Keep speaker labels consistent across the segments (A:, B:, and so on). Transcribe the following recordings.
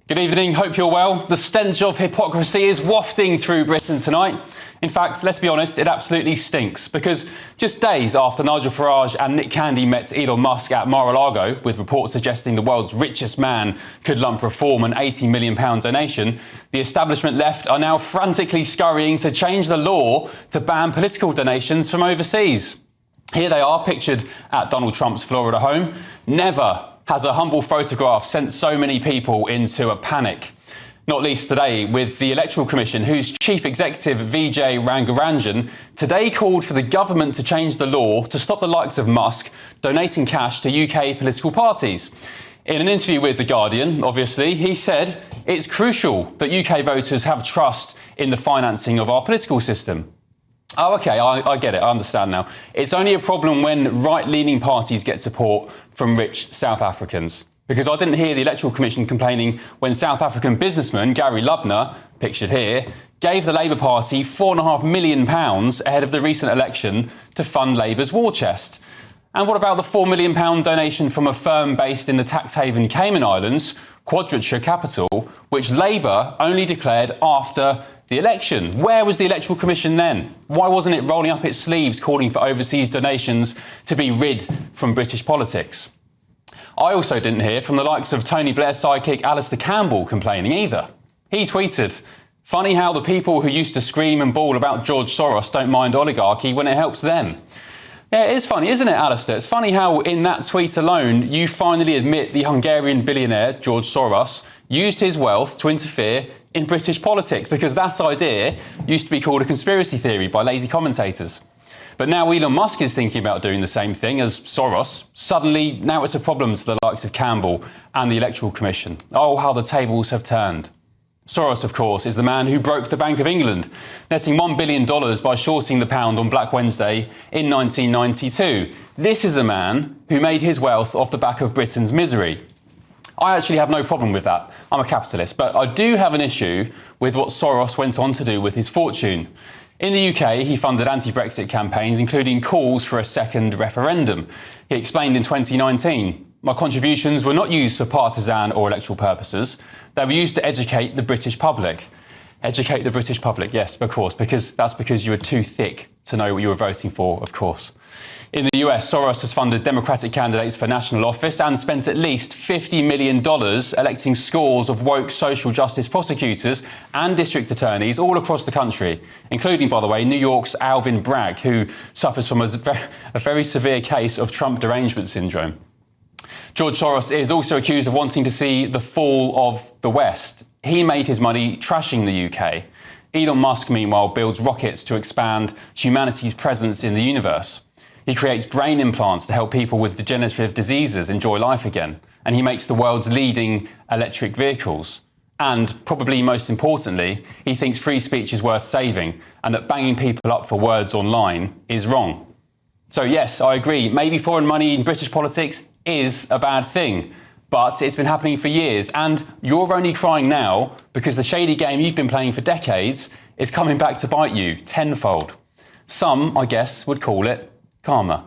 A: Good evening, hope you're well. The stench of hypocrisy is wafting through Britain tonight. In fact, let's be honest, it absolutely stinks, because just days after Nigel Farage and Nick Candy met Elon Musk at Mar-a-Lago, with reports suggesting the world's richest man could lump reform an £80 million donation, the establishment left are now frantically scurrying to change the law to ban political donations from overseas. Here they are, pictured at Donald Trump's Florida home. Never has a humble photograph sent so many people into a panic. Not least today with the Electoral Commission, whose chief executive, Vijay Rangarajan, today called for the government to change the law to stop the likes of Musk donating cash to UK political parties. In an interview with The Guardian, obviously, he said it's crucial that UK voters have trust in the financing of our political system. Oh, OK, I get it, I understand now. It's only a problem when right-leaning parties get support from rich South Africans. Because I didn't hear the Electoral Commission complaining when South African businessman Gary Lubner, pictured here, gave the Labour Party £4.5 million ahead of the recent election to fund Labour's war chest. And what about the £4 million donation from a firm based in the tax haven Cayman Islands, Quadrature Capital, which Labour only declared after the election? Where was the Electoral Commission then? Why wasn't it rolling up its sleeves calling for overseas donations to be rid from British politics? I also didn't hear from the likes of Tony Blair's sidekick Alistair Campbell complaining either. He tweeted, "Funny how the people who used to scream and bawl about George Soros don't mind oligarchy when it helps them." Yeah, it is funny, isn't it, Alistair? It's funny how in that tweet alone you finally admit the Hungarian billionaire George Soros used his wealth to interfere in British politics, because that idea used to be called a conspiracy theory by lazy commentators. But now Elon Musk is thinking about doing the same thing as Soros. Suddenly, now it's a problem to the likes of Campbell and the Electoral Commission. Oh, how the tables have turned. Soros, of course, is the man who broke the Bank of England, netting $1 billion by shorting the pound on Black Wednesday in 1992. This is a man who made his wealth off the back of Britain's misery. I actually have no problem with that. I'm a capitalist, but I do have an issue with what Soros went on to do with his fortune. In the UK, he funded anti-Brexit campaigns, including calls for a second referendum. He explained in 2019, "My contributions were not used for partisan or electoral purposes. They were used to educate the British public." Educate the British public, yes, of course, because you were too thick to know what you were voting for, of course. In the US, Soros has funded Democratic candidates for national office and spent at least $50 million electing scores of woke social justice prosecutors and district attorneys all across the country, including, by the way, New York's Alvin Bragg, who suffers from a very severe case of Trump derangement syndrome. George Soros is also accused of wanting to see the fall of the West. He made his money trashing the UK. Elon Musk, meanwhile, builds rockets to expand humanity's presence in the universe. He creates brain implants to help people with degenerative diseases enjoy life again. And he makes the world's leading electric vehicles. And, probably most importantly, he thinks free speech is worth saving and that banging people up for words online is wrong. So yes, I agree, maybe foreign money in British politics is a bad thing. But it's been happening for years, and you're only crying now because the shady game you've been playing for decades is coming back to bite you tenfold. Some, I guess, would call it karma.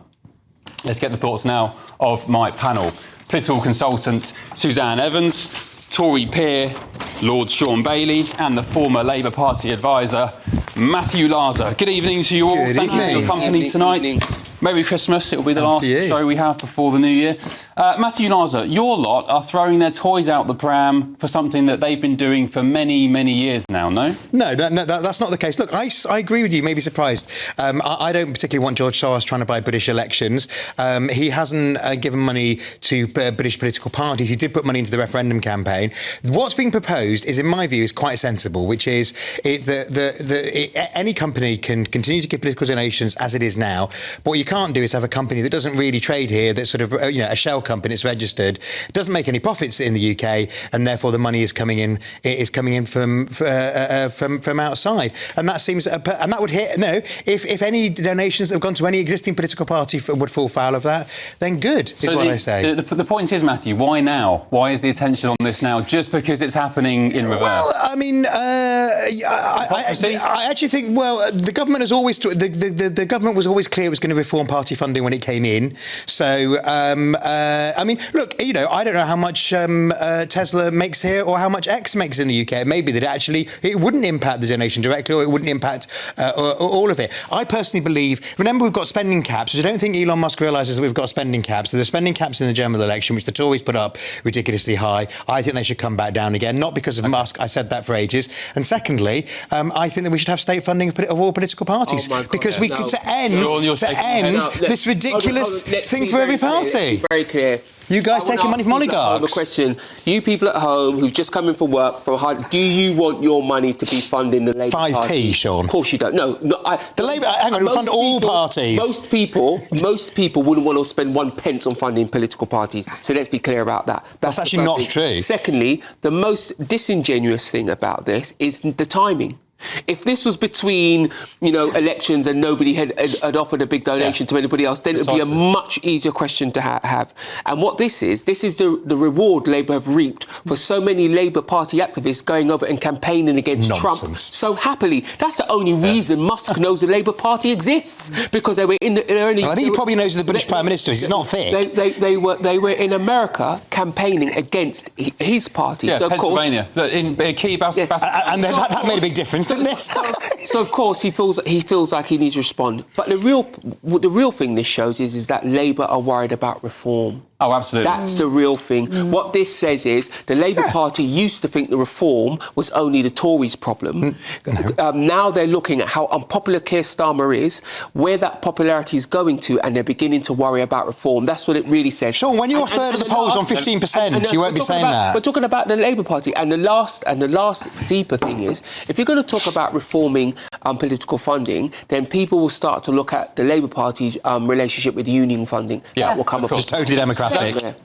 A: Let's get the thoughts now of my panel. Political consultant Suzanne Evans, Tory peer Lord Sean Bailey, and the former Labour Party advisor Matthew Larser. Good evening to you all. Thank you for your company tonight. Merry Christmas. It will be the last show we have before the new year. Matthew Larser, your lot are throwing their toys out the pram for something that they've been doing for many, many years now, no?
B: No, that's not the case. Look, I agree with you, maybe surprised. I don't particularly want George Soros trying to buy British elections. He hasn't given money to British political parties. He did put money into the referendum campaign. What's being proposed is, in my view, is quite sensible, which is any company can continue to give political donations as it is now, but what you can't do is have a company that doesn't really trade here, that's sort of a shell company, it's registered, doesn't make any profits in the UK, and therefore the money is coming in from outside, and that seems and that would hit. No, if any donations that have gone to any existing political party would fall foul of that, then good is what I say.
A: The point is, Matthew, why now? Why is the attention on this now? Just because it's happening in reverse?
B: Well, I mean, I actually think the government has always the government was always clear it was going to reform Reform Party funding when it came in. So, I mean, look, you know, I don't know how much Tesla makes here or how much X makes in the UK. Maybe that actually it wouldn't impact the donation directly, or it wouldn't impact all of it. I personally believe, remember, we've got spending caps, which I don't think Elon Musk realises that we've got spending caps. So the spending caps in the general election, which the Tories put up ridiculously high, I think they should come back down again, not because of Musk, I said that for ages. And secondly, I think that we should have state funding of all political parties, because we could to end this ridiculous thing for every party.
C: Very clear.
B: You guys taking money from oligarchs?
C: A question. You people at home who've just come in from work, do you want your money to be funding the Labour Party?
B: 5p, Sean.
C: Of course you don't. No.
B: The Labour, hang on, we fund all parties.
C: Most people wouldn't want to spend 1 pence on funding political parties. So let's be clear about that.
B: That's actually not true.
C: Secondly, the most disingenuous thing about this is the timing. If this was between, you know, elections and nobody had offered a big donation to anybody else, then it would be a much easier question to have. And what this is the reward Labour have reaped for so many Labour Party activists going over and campaigning against Trump so happily. That's the only reason Musk knows the Labour Party exists, because they were in the...
B: I think he probably knows who the British Prime Minister is. He's not fit.
C: They were in America campaigning against his party.
A: Yeah,
C: so of
A: Pennsylvania.
C: Course,
A: in key
B: and that made a big difference.
C: So of course he feels like he needs to respond. But the real thing this shows is that Labour are worried about reform.
A: Oh, absolutely.
C: That's the real thing. What this says is the Labour Party used to think the reform was only the Tories' problem. Now they're looking at how unpopular Keir Starmer is, where that popularity is going to, and they're beginning to worry about reform. That's what it really says.
B: Sean, when you're a third of the polls on 15%, you won't be saying that.
C: We're talking about the Labour Party, and the last deeper thing is, if you're going to talk about reforming political funding, then people will start to look at the Labour Party's relationship with union funding.
A: Yeah,
C: that will come up.
B: Just totally democratic.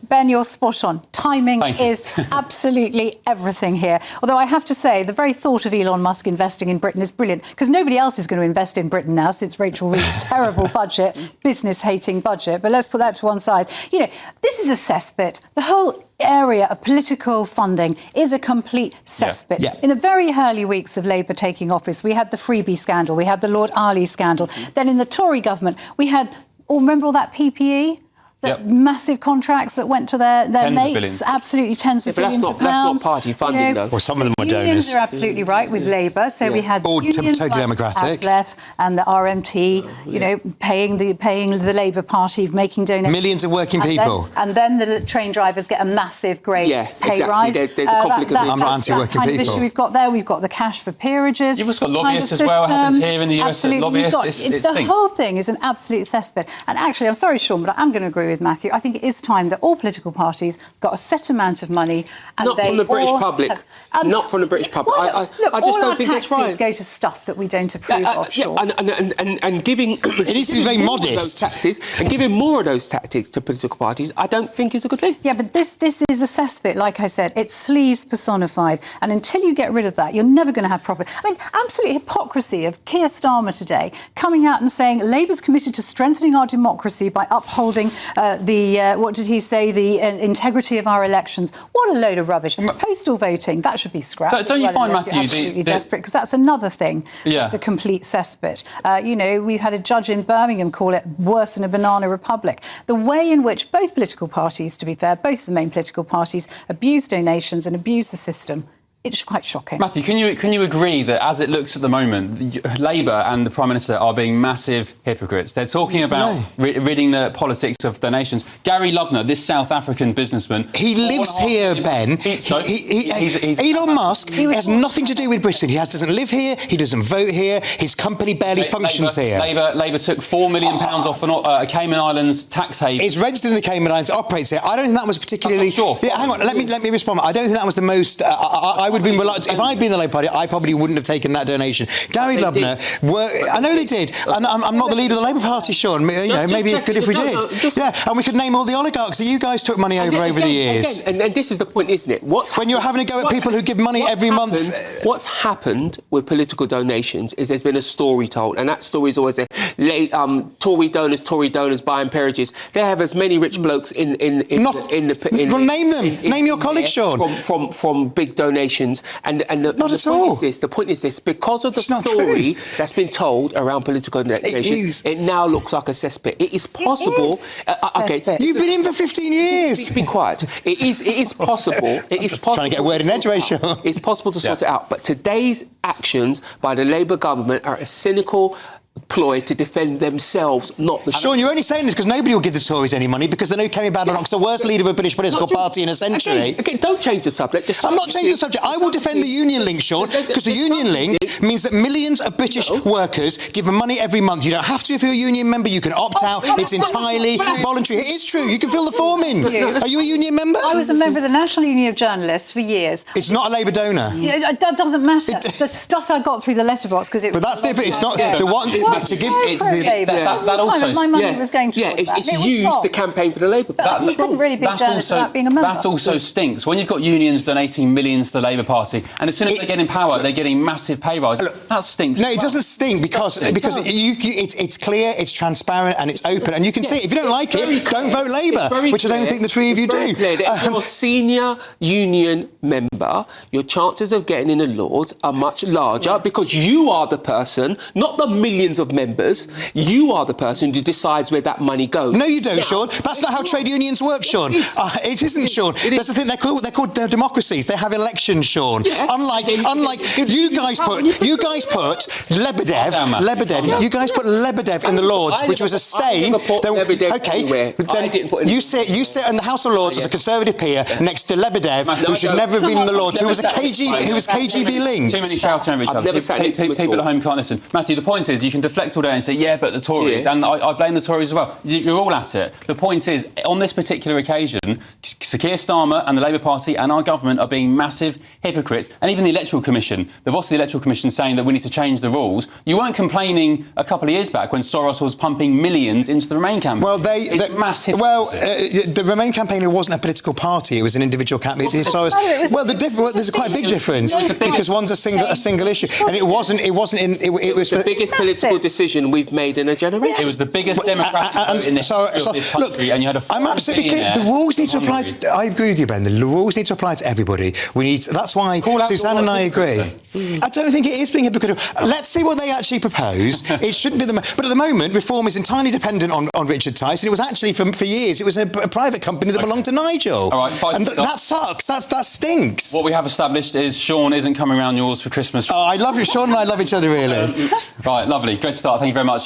D: Ben, you're spot on. Timing is absolutely everything here. Although I have to say, the very thought of Elon Musk investing in Britain is brilliant, because nobody else is going to invest in Britain now since Rachel Reeve's terrible budget, business-hating budget. But let's put that to one side. You know, this is a cesspit. The whole area of political funding is a complete cesspit.
B: Yeah.
D: In the very early weeks of Labour taking office, we had the freebie scandal, we had the Lord Arley scandal. Then in the Tory government, we had, remember all that PPE? Massive contracts that went to their mates, absolutely tens of billions of pounds.
C: That's not party funding, though.
B: Well, some of them were donors.
D: Unions are absolutely right with Labour. So we had unions
B: totally democratic.
D: ASLEF and the RMT, you know, paying the Labour Party, making donations.
B: Millions of working people.
D: And then the train drivers get a massive, great pay rise.
C: There's a conflict of
B: I'm not anti-working
D: kind of
B: people.
D: issue we've got there. We've got the cash for peerages.
A: You've also got lobbyists as well. It happens here in the US.
D: Absolutely.
A: Lobbyists.
D: The whole thing is an absolute cesspool. And actually, I'm sorry, Sean, but I'm going to agree with Matthew. I think it is time that all political parties got a set amount of money, and
C: not from the British public. Not from the British public.
D: Well,
C: I just don't think it's right.
D: All our taxes go to stuff that we don't approve of. Sean.
C: And giving
B: it needs to be very modest.
C: And giving more of those tactics to political parties, I don't think is a good thing.
D: Yeah, but this is a cesspit. Like I said, it's sleaze personified, and until you get rid of that, you're never going to have proper. I mean, absolute hypocrisy of Keir Starmer today coming out and saying Labour's committed to strengthening our democracy by upholding what did he say? The integrity of our elections. What a load of rubbish. Postal voting, that should be scrapped.
A: Don't you find, Matthew,
D: you're absolutely desperate, because that's another thing.
A: Yeah.
D: It's a complete cesspit. You know, we've had a judge in Birmingham call it worse than a banana republic. The way in which both political parties, to be fair, both the main political parties, abuse donations and abuse the system, it's quite shocking.
A: Matthew, can you agree that as it looks at the moment, Labour and the Prime Minister are being massive hypocrites? They're talking about ridding the politics of donations. Gary Lubner, this South African businessman...
B: He lives here, Ben. Elon Musk has nothing to do with Britain. He doesn't live here, he doesn't vote here, his company barely functions here.
A: Labour took £4 million off a Cayman Islands tax haven.
B: It's registered in the Cayman Islands, operates here. I don't think that was particularly... Yeah, hang on, let me respond. I don't think that was the most... I would have been reluctant. If I'd been the Labour Party, I probably wouldn't have taken that donation. Gary Lubner, I know they did. And I'm not the leader of the Labour Party, Sean. You know, maybe it's good if we did. Yeah, and we could name all the oligarchs that you guys took money over the years.
C: And this is the point, isn't it?
B: When you're having a go at people who give money every month.
C: What's happened with political donations is there's been a story told, and that story is always Tory donors buying peerages. They have as many rich blokes in
B: well, name them. Name your colleagues, Sean.
C: From big donations elections. And the
B: Not at all.
C: The point is this, because of the
B: It's not
C: story
B: true.
C: that's been told around political elections, it now looks like a cesspit. It is possible. Okay,
D: cesspit.
B: You've been in for 15 years.
C: Be quiet. It is possible. It is possible.
B: Trying to get a word in edgeways, Sean.
C: It's possible to sort it out. But today's actions by the Labour government are a cynical ploy to defend themselves, not the...
B: Sean, you're only saying this because nobody will give the Tories any money because they know Kemi Badenoch's the worst leader of a British political party in a century.
C: Okay, don't change the subject.
B: I'm not changing the subject. I will defend the Union Link, Sean, because the Union Link means that millions of British workers give them money every month. You don't have to if you're a union member. You can opt out. It's entirely voluntary. It is true. You can fill the form in. Are you a union member?
D: I was a member of the National Union of Journalists for years.
B: It's not a Labour donor.
D: Yeah, that doesn't matter. The stuff I got through the letterbox because it was...
B: But that's different. It's not the one to give...
A: That also...
D: My money was going towards that.
C: It's used to campaign for the Labour Party.
D: You couldn't really be a journalist without being a member.
A: That also stinks. When you've got unions donating millions to the Labour Party, and as soon as they get in power, they're getting massive pay rises. That stinks.
B: No, it doesn't stink because it's clear, it's transparent, and it's open, and you can see it. If you don't like it, don't vote Labour, which I don't think the three of you do.
C: If you're a senior union member, your chances of getting in the Lords are much larger because you are the person, not the millions of members. You are the person who decides where that money goes.
B: No, you don't, Sean. That's not how trade unions work, Sean. It isn't, Sean. That's the thing. They're called democracies. They have elections, Sean.
C: Yeah.
B: Unlike you guys put Lebedev. You guys put Lebedev in the Lords, which was a stain. Okay, then you sit in the House of Lords as a Conservative peer next to Lebedev, who should never have been in the Lords, who was KGB linked.
A: Too many shouting over each other. People at home can't listen. Matthew, the point is, you can deflect all day and say, yeah, but the Tories, and I blame the Tories as well. You're all at it. The point is, on this particular occasion, Sir Keir Starmer and the Labour Party and our government are being massive hypocrites. And even the Electoral Commission, the boss of the Electoral Commission saying that we need to change the rules. You weren't complaining a couple of years back when Soros was pumping millions into the Remain campaign.
B: Well, the Remain campaign wasn't a political party; it was an individual campaign. There's quite a big difference because one's a single issue, and it was
C: the biggest political decision we've made in a generation.
A: It was the biggest democratic vote in the history of this country, and you had a...
B: I'm absolutely clear. The rules need to apply. I agree with you, Ben. The rules need to apply to everybody. That's why Suzanne and I agree. I don't think it is being hypocritical. Let's see what they actually propose. It shouldn't be but at the moment, Reform is entirely dependent on Richard Tice, and it was actually for years. It was a private company that belonged to Nigel.
A: All right,
B: and that sucks. That stinks.
A: What we have established is Sean isn't coming around yours for Christmas.
B: Oh, I love you, Sean, and I love each other really.
A: Right, lovely, great start. Thank you very much.